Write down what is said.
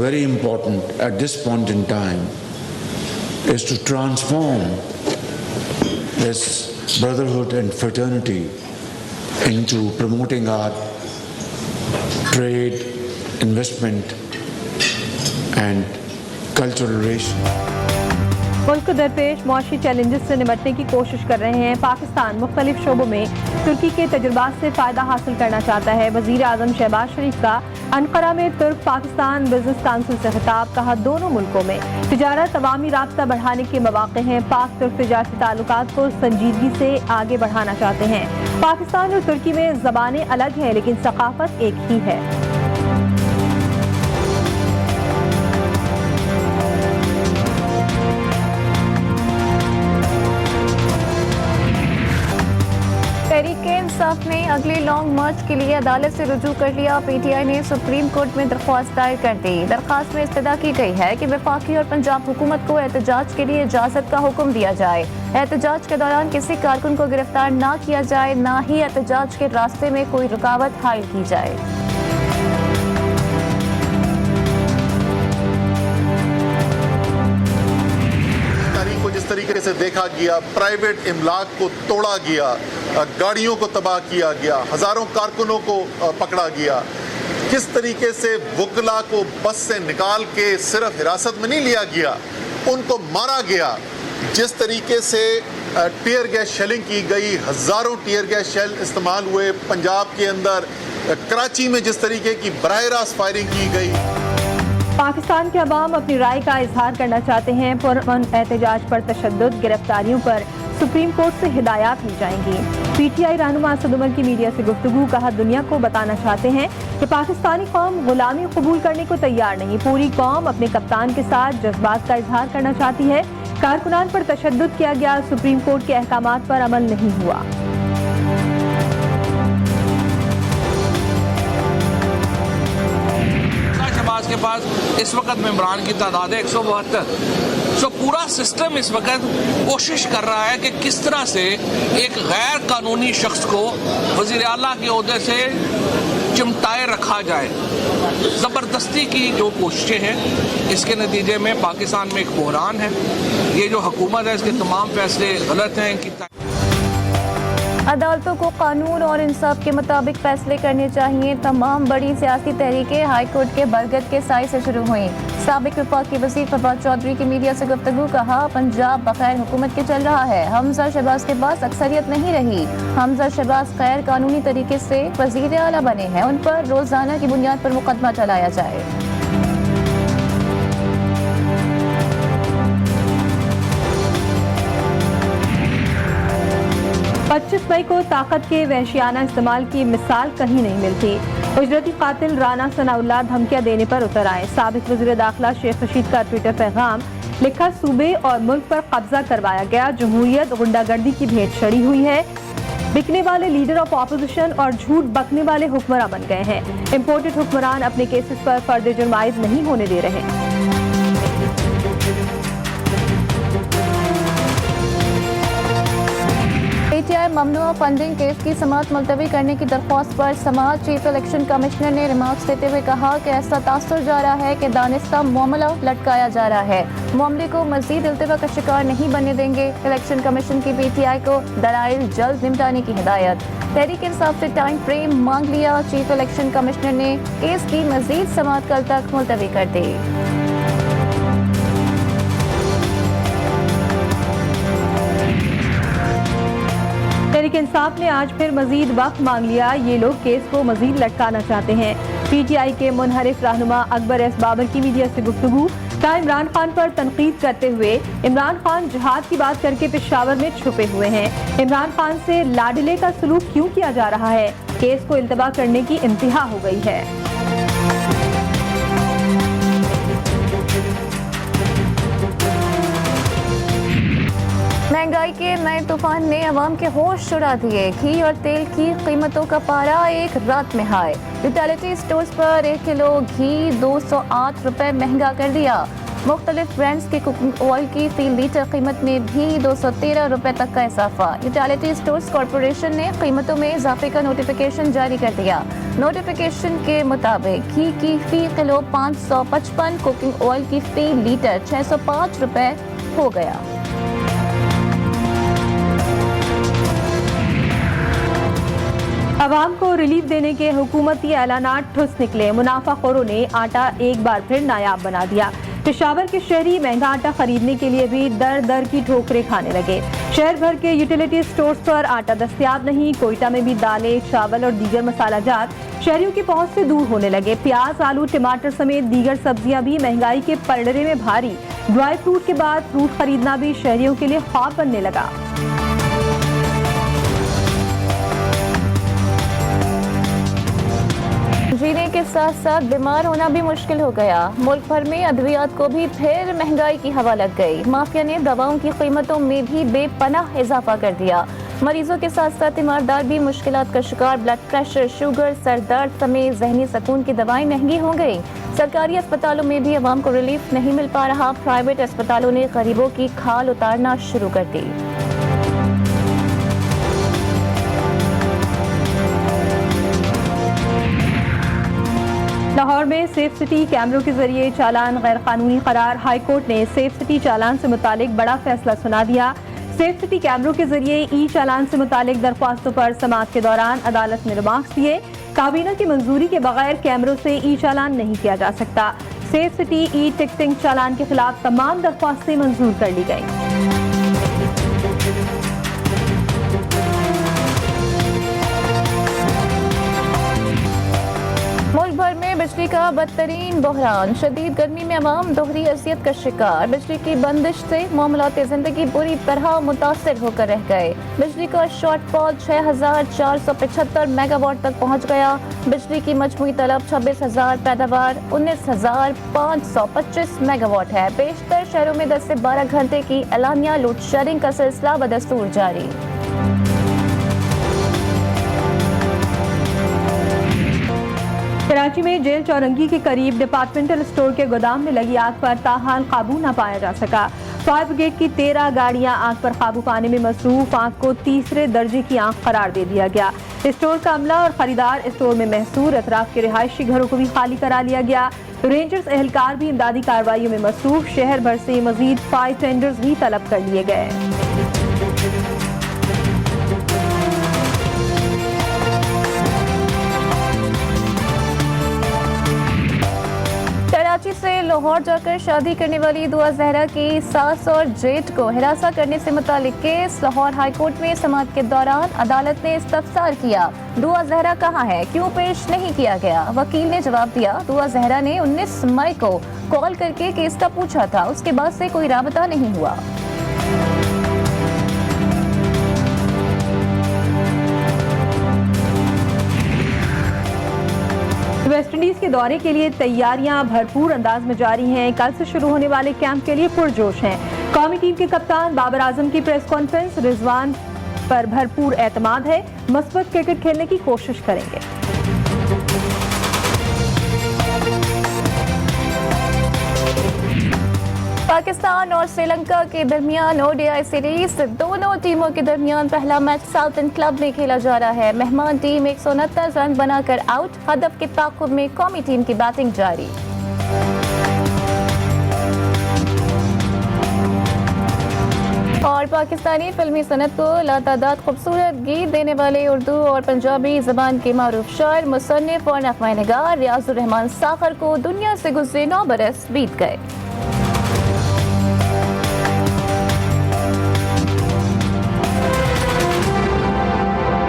very important at this point in time is to transform this brotherhood and fraternity into promoting our trade, investment and cultural relations. मुल्क को दरपेश मुआशी challenges से निपटने की कोशिश कर रहे हैं। पाकिस्तान मुख्तलिफ शोबों में तुर्की के तजुर्बात से फ़ायदा हासिल करना चाहता है। वज़ीर आज़म शहबाज शरीफ का अनकरा में तुर्क पाकिस्तान बिजनेस काउंसिल से खिताब, कहा दोनों मुल्कों में तिजारत अवामी राब्ता बढ़ाने के मौक़े हैं। पाक तुर्क तिजारती ताल्लुकात को संजीदगी से आगे बढ़ाना चाहते हैं। पाकिस्तान और तुर्की में ज़बानें अलग हैं लेकिन सकाफत एक ही है। तहरीक-ए-इंसाफ ने अगले लॉन्ग मार्च के लिए अदालत से रुजू कर लिया। पीटीआई ने सुप्रीम कोर्ट में दरख्वास्त दायर कर दी। दरख्वास्त में इस्तदा की गई है कि वफाकी और पंजाब हुकूमत को एहतजाज के लिए इजाज़त का हुक्म दिया जाए। एहतजाज के दौरान किसी कारकुन को गिरफ्तार न किया जाए, न ही एहतजाज के रास्ते में कोई रुकावट हायल की जाए। जिस तरीके से देखा गया, प्राइवेट इमलाक को तोड़ा गया, गाड़ियों को तबाह किया गया, हजारों कारकुनों को पकड़ा गया, किस तरीके से वकला को बस से निकाल के सिर्फ हिरासत में नहीं लिया गया, उनको मारा गया, जिस तरीके से टीयर गैस शेलिंग की गई, हजारों टीयर गैस शेल इस्तेमाल हुए पंजाब के अंदर, कराची में जिस तरीके की बराह रास्त फायरिंग की गई। पाकिस्तान के अवाम अपनी राय का इजहार करना चाहते हैं। पुरअमन एहतजाज पर तशद्दुद, गिरफ्तारियों पर सुप्रीम कोर्ट से हिदायत मिल जाएंगी। पीटीआई रहनुमा असद उमर की मीडिया से गुफ्तगू, कहा दुनिया को बताना चाहते हैं कि पाकिस्तानी कौम गुलामी कबूल करने को तैयार नहीं। पूरी कौम अपने कप्तान के साथ जज्बात का इजहार करना चाहती है। कारकुनान पर तशद्दुद किया गया, सुप्रीम कोर्ट के अहकामात पर अमल नहीं हुआ। के पास इस वक्त मेंबरान की तादाद है 172। सो पूरा सिस्टम इस वक्त कोशिश कर रहा है कि किस तरह से एक गैर कानूनी शख्स को वज़ीर आला के ओहदे से चिमटाए रखा जाए। ज़बरदस्ती की जो कोशिशें हैं, इसके नतीजे में पाकिस्तान में एक बहरान है। ये जो हुकूमत है, इसके तमाम फैसले गलत हैं। इनकी अदालतों को कानून और इंसाफ के मुताबिक फैसले करने चाहिए। तमाम बड़ी सियासी तहरीकें हाई कोर्ट के बरगद के साए से शुरू हुई। साबिक वफाकी वज़ीर फवाद चौधरी की मीडिया से गुफ्तगू, कहा पंजाब बगैर हुकूमत के चल रहा है। हमजा शहबाज के पास अक्सरियत नहीं रही। हमजा शहबाज गैर कानूनी तरीके से वज़ीर आला बने हैं, उन पर रोजाना की बुनियाद पर मुकदमा चलाया जाए। 25 मई को ताकत के वहशियाना इस्तेमाल की मिसाल कहीं नहीं मिलती। उजरती कातिल राना सनाउल्लाह धमकियां देने पर उतर आए। साबिक वज़ीर दाखिला शेख रशीद का ट्विटर पैगाम, लिखा सूबे और मुल्क पर कब्जा करवाया गया, जमहूरियत गुंडागर्दी की भेंट चढ़ी हुई है। बिकने वाले लीडर ऑफ ऑपोजिशन और झूठ बकने वाले हुक्मरान बन गए हैं। इम्पोर्टेड हुक्मरान अपने केसेस पर फर्द जुर्म आयद नहीं होने दे रहे। पीटीआई ममनुआ फंडिंग केस की समाअत मुलतवी करने की दरख्वास्त पर समाअत चीफ इलेक्शन कमिश्नर ने रिमार्क्स देते हुए कहा कि ऐसा तासुर जा रहा है कि दानिस्ता मामला लटकाया जा रहा है। मामले को मजीद इल्तिवा का शिकार नहीं बनने देंगे। इलेक्शन कमीशन की पीटीआई को दलाइल जल्द निपटाने की हिदायत। तहरीक इंसाफ से टाइम फ्रेम मांग लिया। चीफ इलेक्शन कमिश्नर ने केस की मजीद समाअत कल तक मुलतवी कर दी। तहरीक इंसाफ ने आज फिर मजीद वक्त मांग लिया। ये लोग केस को मजीद लटकाना चाहते हैं। पीटीआई के मुनहरिफ रहनुमा अकबर एस बाबर की मीडिया से गुफ्तगू, कहा इमरान खान पर तनकीद करते हुए इमरान खान जिहाद की बात करके पेशावर में छुपे हुए हैं। इमरान खान से लाडले का सलूक क्यों किया जा रहा है? केस को इल्तवा करने की इंतहा हो गई है। महंगाई के नए तूफान ने अवाम के होश उड़ा दिए। घी और तेल की कीमतों का पारा एक रात में हाई। यूटिलिटी स्टोर्स पर 1 किलो घी 208 रुपए महंगा कर दिया। मुख्तलिफ ब्रांड्स के कुकिंग ऑयल की फी लीटर कीमत में भी 213 रुपए तक का इजाफा। यूटिलिटी स्टोर्स कॉरपोरेशन ने कीमतों में इजाफे का नोटिफिकेशन जारी कर दिया। नोटिफिकेशन के मुताबिक घी की फी किलो 555, कुकिंग ऑयल की फी लीटर 605 रुपए हो गया। अवाम को रिलीफ देने के हुकूमती ऐलानात ठुस निकले। मुनाफाखोरों ने आटा एक बार फिर नायाब बना दिया। पेशावर के शहरी महंगा आटा खरीदने के लिए भी दर दर की ठोकरें खाने लगे। शहर भर के यूटिलिटी स्टोर्स पर आटा दस्तयाब नहीं। कोयटा में भी दालें, चावल और दीगर मसाला जात शहरियों की पहुंच से दूर होने लगे। प्याज, आलू, टमाटर समेत दीगर सब्जियां भी महंगाई के पलड़े में भारी। ड्राई फ्रूट के बाद फ्रूट खरीदना भी शहरियों के लिए ख्वाब बनने लगा। जीने के साथ साथ बीमार होना भी मुश्किल हो गया। मुल्क भर में अद्वियात को भी फिर महंगाई की हवा लग गई। माफिया ने दवाओं की कीमतों में भी बेपनाह इजाफा कर दिया। मरीजों के साथ साथ तीमारदार भी मुश्किलात का शिकार। ब्लड प्रेशर, शुगर, सर दर्द समेत जहनी सुकून की दवाएं महंगी हो गई। सरकारी अस्पतालों में भी अवाम को रिलीफ नहीं मिल पा रहा। प्राइवेट अस्पतालों ने गरीबों की खाल उतारना शुरू कर दी। लाहौर में सेफ सिटी कैमरों के जरिए चालान गैर कानूनी करार। हाई कोर्ट ने सेफ सिटी चालान से मुतालिक बड़ा फैसला सुना दिया। सेफ सिटी कैमरों के जरिए ई चालान से मुतालिक दरख्वास्तों पर समाअत के दौरान अदालत ने रिमार्क्स दिए। काबीना की मंजूरी के बगैर कैमरों से ई चालान नहीं किया जा सकता। सेफ सिटी ई टिकटिंग चालान के खिलाफ तमाम दरख्वास्तें मंजूर कर ली गई। मुल्क भर में बिजली का बदतरीन बहरान। शदीद गर्मी में अवाम दोहरी अजियत का शिकार। बिजली की बंदिश से मामलात जिंदगी बुरी तरह मुतासर होकर रह गए। बिजली का शॉर्टफॉल 6,475 मेगावाट तक पहुंच गया। बिजली की मजमूई तलब 26,000, पैदावार 19,525 मेगावाट है। बेशतर शहरों में 10 से 12 घंटे की एलानिया लोड शेडिंग का सिलसिला बदस्तूर जारी। कराची में जेल चौरंगी के करीब डिपार्टमेंटल स्टोर के गोदाम में लगी आग पर ताहाल काबू न पाया जा सका। फायर ब्रिगेड की 13 गाड़ियां आग पर काबू पाने में मसरूफ। आग को तीसरे दर्जे की आग करार दे दिया गया। स्टोर का अमला और खरीदार स्टोर में महसूर। अतराफ के रिहायशी घरों को भी खाली करा लिया गया। रेंजर्स एहलकार भी इमदादी कार्रवाइयों में मसरूफ। शहर भर से मजीद फायर टेंडर्स भी तलब कर लिए गए। कराची से लाहौर जाकर शादी करने वाली दुआ जहरा की सास और जेठ को हिरासा करने से मुतालिक केस। लाहौर हाई कोर्ट में समाअत के दौरान अदालत ने इस्तफसार किया। दुआ जहरा कहाँ है, क्यों पेश नहीं किया गया? वकील ने जवाब दिया, दुआ जहरा ने 19 मई को कॉल करके केस का पूछा था। उसके बाद से कोई राबता नहीं हुआ। वेस्ट इंडीज के दौरे के लिए तैयारियां भरपूर अंदाज में जारी हैं। कल से शुरू होने वाले कैंप के लिए पुरजोश हैं। कौमी टीम के कप्तान बाबर आजम की प्रेस कॉन्फ्रेंस। रिजवान पर भरपूर एतमाद है। मस्बत क्रिकेट खेलने की कोशिश करेंगे। पाकिस्तान और श्रीलंका के दरमियान ओडीआई सीरीज। दोनों टीमों के दरमियान पहला मैच साउथर्न क्लब में खेला जा रहा है। मेहमान टीम 169 रन बनाकर आउट। हदफ के ताक़ुब में कौमी टीम की बैटिंग जारी। और पाकिस्तानी फिल्मी सनत को लातादाद खूबसूरत गीत देने वाले उर्दू और पंजाबी ज़बान के मारूफ शायर, मुसन्निफ और नग़्मा निगार रियाजुर रहमान साखर को दुनिया से गुज़रे 9 बरस बीत गए।